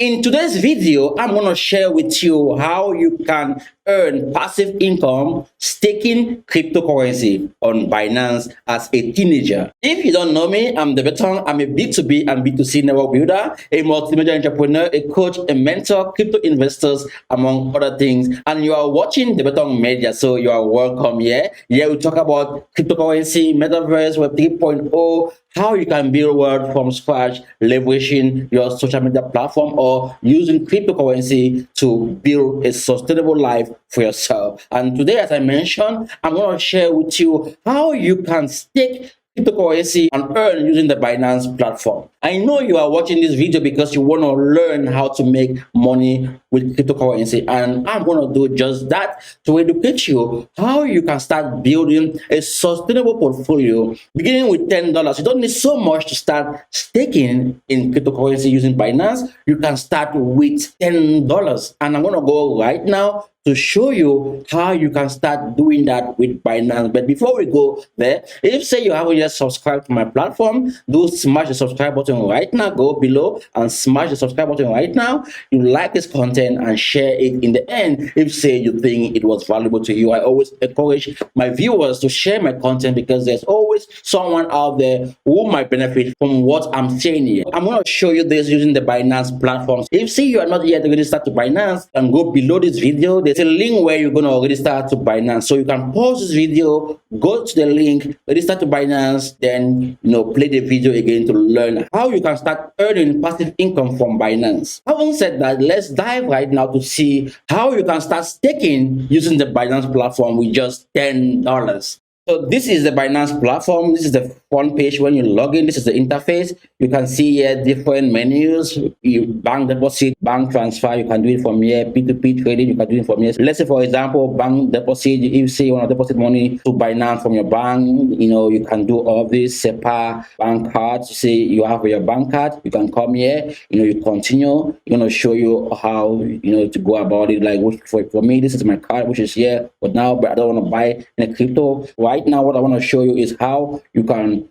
In today's video, I'm going to share with you how you can earn passive income staking cryptocurrency on Binance as a teenager. If you don't know me, I'm the veteran. I'm a B2B and B2C network builder, a multimedia entrepreneur, a coach, a mentor, crypto investors, among other things. And you are watching the Veteran Media, so you are welcome here. Here we talk about cryptocurrency, metaverse, Web 3.0, how you can build wealth from scratch, leveraging your social media platform or using cryptocurrency to build a sustainable life for yourself. And today, as I mentioned, I'm going to share with you how you can stake cryptocurrency and earn using the Binance platform. I know you are watching this video because you want to learn how to make money with cryptocurrency, and I'm going to do just that to educate you how you can start building a sustainable portfolio beginning with $10. You don't need so much to start staking in cryptocurrency using Binance. You can start with $10, and I'm going to go right now to show you how you can start doing that with Binance. But before we go there, if say you haven't yet subscribed to my platform, do smash the subscribe button right now. Go below and smash the subscribe button right now. You like this content and share it in the end if say you think it was valuable to you. I always encourage my viewers to share my content because there's always someone out there who might benefit from what I'm saying here. I'm going to show you this using the Binance platform. If say you are not yet registered to Binance, and go below this video. There's a link where you're going to register to Binance. So you can pause this video, go to the link, register to Binance, then play the video again to learn how you can start earning passive income from Binance. Having said that, let's dive right now to see how you can start staking using the Binance platform with just $10. So this is the Binance platform. This is the front page when you log in. This is the interface. You can see here different menus. Bank deposit, bank transfer. You can do it from here. P2P trading. You can do it from here. Let's say, for example, bank deposit. If you say you want to deposit money to Binance from your bank, you can do all this. SEPA, bank cards. You say you have your bank card. You can come here. You continue. You're going to show you how to go about it. Like for me, this is my card, which is here. But I don't want to buy any crypto. Right now, what I want to show you is how you can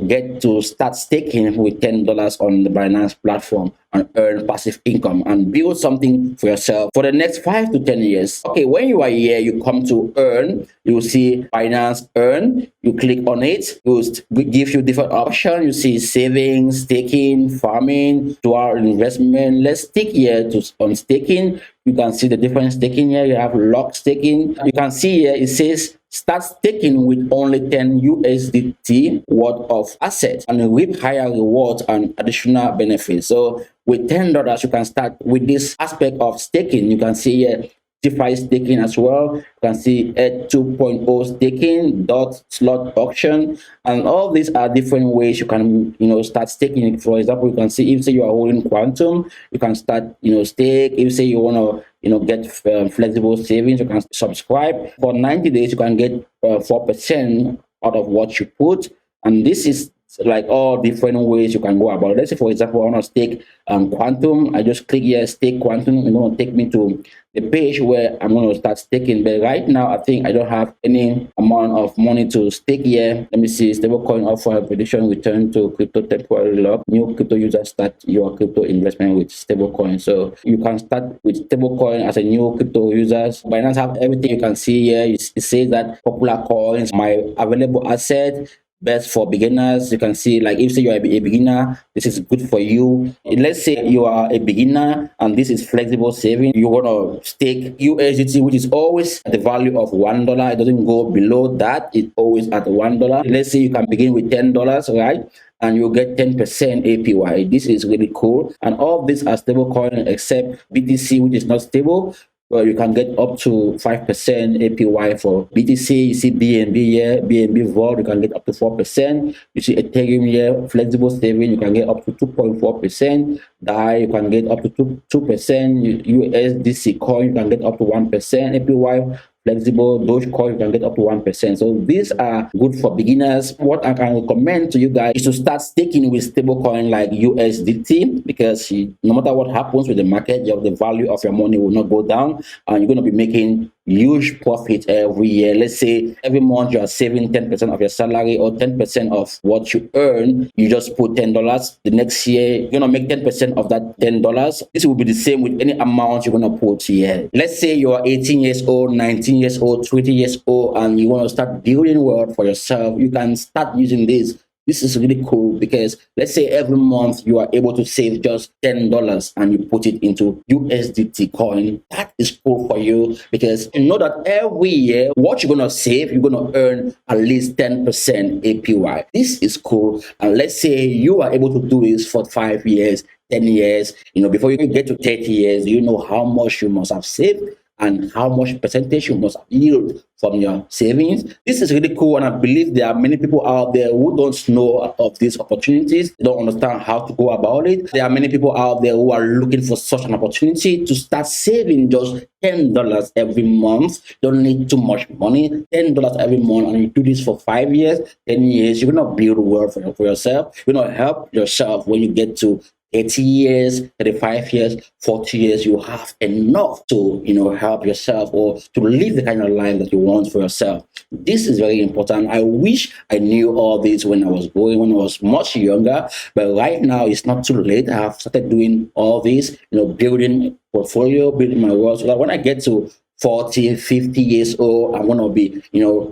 get to start staking with $10 on the Binance platform and earn passive income and build something for yourself for the next 5 to 10 years. Okay, when you are here, you come to earn. You will see Binance Earn. You click on it. It will give you different options. You see savings, staking, farming, dual investment. Let's stick here on staking. You can see the different staking here. You have lock staking. You can see here it says start staking with only 10 USDT worth of assets and reap higher rewards and additional benefits. So with $10, you can start with this aspect of staking. You can see here DeFi staking as well. You can see at 2.0 staking, dot slot auction, and all these are different ways you can start staking. For example, you can see if say you are holding Quantum, you can start stake. If say you want to get flexible savings, you can subscribe for 90 days. You can get 4% out of what you put, and this is like all different ways you can go about it. Let's say, for example, I want to stake Quantum. I just click here, stake Quantum. It's going to take me to the page where I'm going to start staking. But right now, I think I don't have any amount of money to stake here. Let me see. Stablecoin offer a prediction return to crypto temporary lock. New crypto users start your crypto investment with stablecoin. So you can start with stablecoin as a new crypto user. Binance have everything you can see here. It says that popular coins, my available asset, best for beginners. You can see, like, if say you are a beginner, this is good for you. Let's say you are a beginner and this is flexible saving. You want to stake USDT, which is always at the value of $1. It doesn't go below that. It's always at $1. Let's say you can begin with $10, right? And you get 10% APY. This is really cool. And all of these are stable coin except BTC, which is not stable. Well, you can get up to 5% APY for BTC. You see BNB here, BNB Vault, you can get up to 4%. You see Ethereum here, flexible saving, you can get up to 2.4%. DAI, you can get up to 2%. USDC coin, you can get up to 1% APY. Flexible Dogecoin, you can get up to 1%. So these are good for beginners. What I can recommend to you guys is to start staking with stablecoin like USDT, because no matter what happens with the market, the value of your money will not go down, and you're going to be making huge profit every year. Let's say every month you are saving 10% of your salary or 10% of what you earn. You just put $10. The next year you're gonna make 10% of that $10. This will be the same with any amount you're gonna put here. Let's say you are 18 years old, 19 years old, 20 years old, and you want to start building wealth for yourself. You can start using this. This is really cool because let's say every month you are able to save just $10 and you put it into USDT coin. That is cool for you because you know that every year what you're gonna save, you're gonna earn at least 10% APY. This is cool. And let's say you are able to do this for 5 years, 10 years, before you get to 30 years, you know how much you must have saved and how much percentage you must yield from your savings. This is really cool, and I believe there are many people out there who don't know of these opportunities. They don't understand how to go about it. There are many people out there who are looking for such an opportunity to start saving just $10 every month. You don't need too much money. $10 every month, and you do this for 5 years, 10 years. You're gonna build wealth for yourself. You're gonna help yourself when you get to 30 years, 35 years, 40 years, you have enough to, help yourself or to live the kind of life that you want for yourself. This is very important. I wish I knew all this when I was much younger, but right now it's not too late. I have started doing all this, building portfolio, building my wealth, so that when I get to 40, 50 years old, I want to be,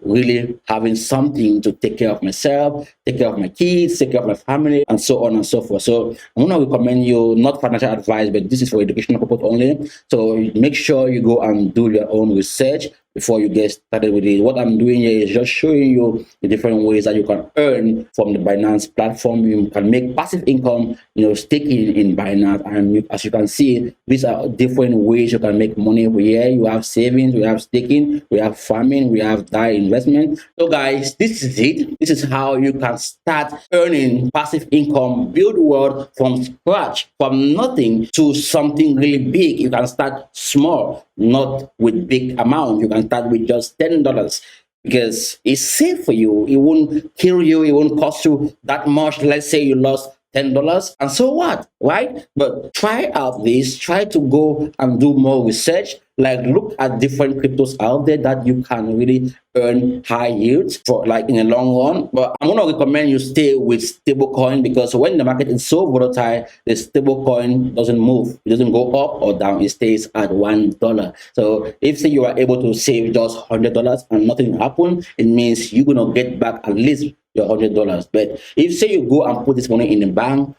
really having something to take care of myself, take care of my kids, take care of my family, and so on and so forth. So I'm going to recommend you, not financial advice, but this is for educational purpose only. So make sure you go and do your own research before you get started with it. What I'm doing here is just showing you the different ways that you can earn from the Binance platform. You can make passive income, staking in Binance. And as you can see, these are different ways you can make money. Here you have savings, we have staking, we have farming, we have direct investment. So guys, this is it. This is how you can start earning passive income, build wealth from scratch, from nothing to something really big. You can start small, not with big amount. You can start with just $10 because it's safe for you. It won't kill you. It won't cost you that much. Let's say you lost $10, and so what, right? But try out this. Try to go and do more research. Like look at different cryptos out there that you can really earn high yields for, like in the long run. But I'm gonna recommend you stay with stablecoin because when the market is so volatile, the stablecoin doesn't move. It doesn't go up or down. It stays at $1. So if say you are able to save just $100 and nothing happen, it means you're gonna get back at least your $100. But if say you go and put this money in the bank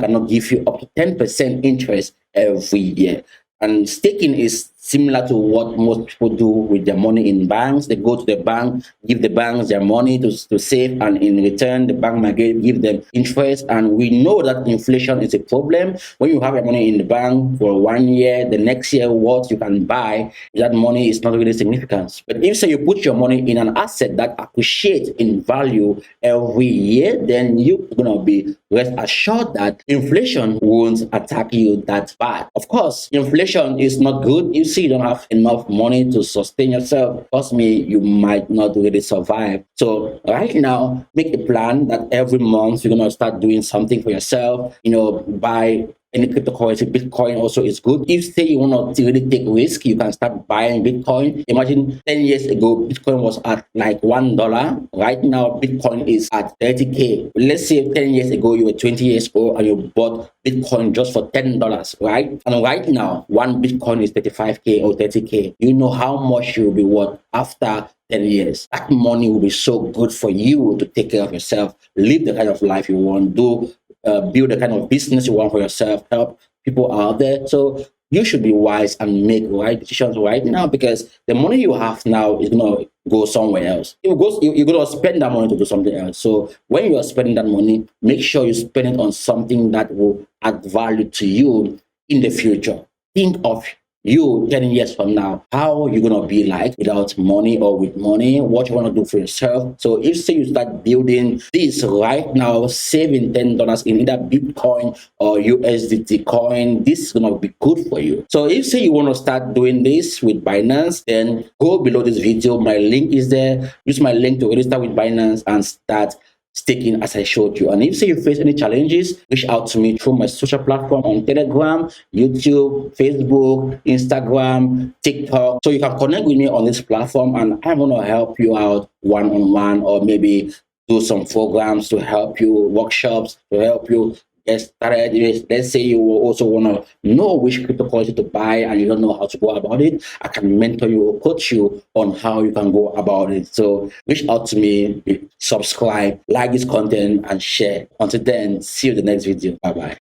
cannot give you up to 10% interest every year. And staking is similar to what most people do with their money in banks. They go to the bank, give the banks their money to save, and in return, the bank might give them interest. And we know that inflation is a problem. When you have your money in the bank for 1 year, the next year, what you can buy, that money is not really significant. But if say you put your money in an asset that appreciates in value every year, then you're gonna be rest assured that inflation won't attack you that bad. Of course, inflation is not good. You see you don't have enough money to sustain yourself, trust me, you might not really survive. So right now, make a plan that every month you're gonna start doing something for yourself. Buy any cryptocurrency. Bitcoin also is good. If say you want to really take risk, you can start buying Bitcoin. Imagine 10 years ago, Bitcoin was at like $1. Right now, Bitcoin is at 30K. Let's say 10 years ago, you were 20 years old and you bought Bitcoin just for $10, right? And right now, one Bitcoin is 35K or 30K. You know how much you'll be worth after 10 years. That money will be so good for you to take care of yourself, live the kind of life you want, build the kind of business you want for yourself, help people out there. So you should be wise and make right decisions right now because the money you have now is going to go somewhere else. You're going to spend that money to do something else. So when you are spending that money, make sure you spend it on something that will add value to you in the future. Think of you 10 years from now, how you're gonna be like without money or with money, what you want to do for yourself. So if say you start building this right now, saving $10 in either Bitcoin or USDT coin, this is gonna be good for you. So if say you want to start doing this with Binance, then go below this video, my link is there. Use my link to register with Binance and start staking as I showed you. And if say you face any challenges, reach out to me through my social platform on Telegram, YouTube, Facebook, Instagram, TikTok. So you can connect with me on this platform, and I'm going to help you out one-on-one, or maybe do some programs to help you, workshops to help you get started. Let's say you also want to know which cryptocurrency to buy and you don't know how to go about it. I can mentor you or coach you on how you can go about it. So reach out to me, subscribe, like this content, and share. Until then, see you in the next video. Bye bye.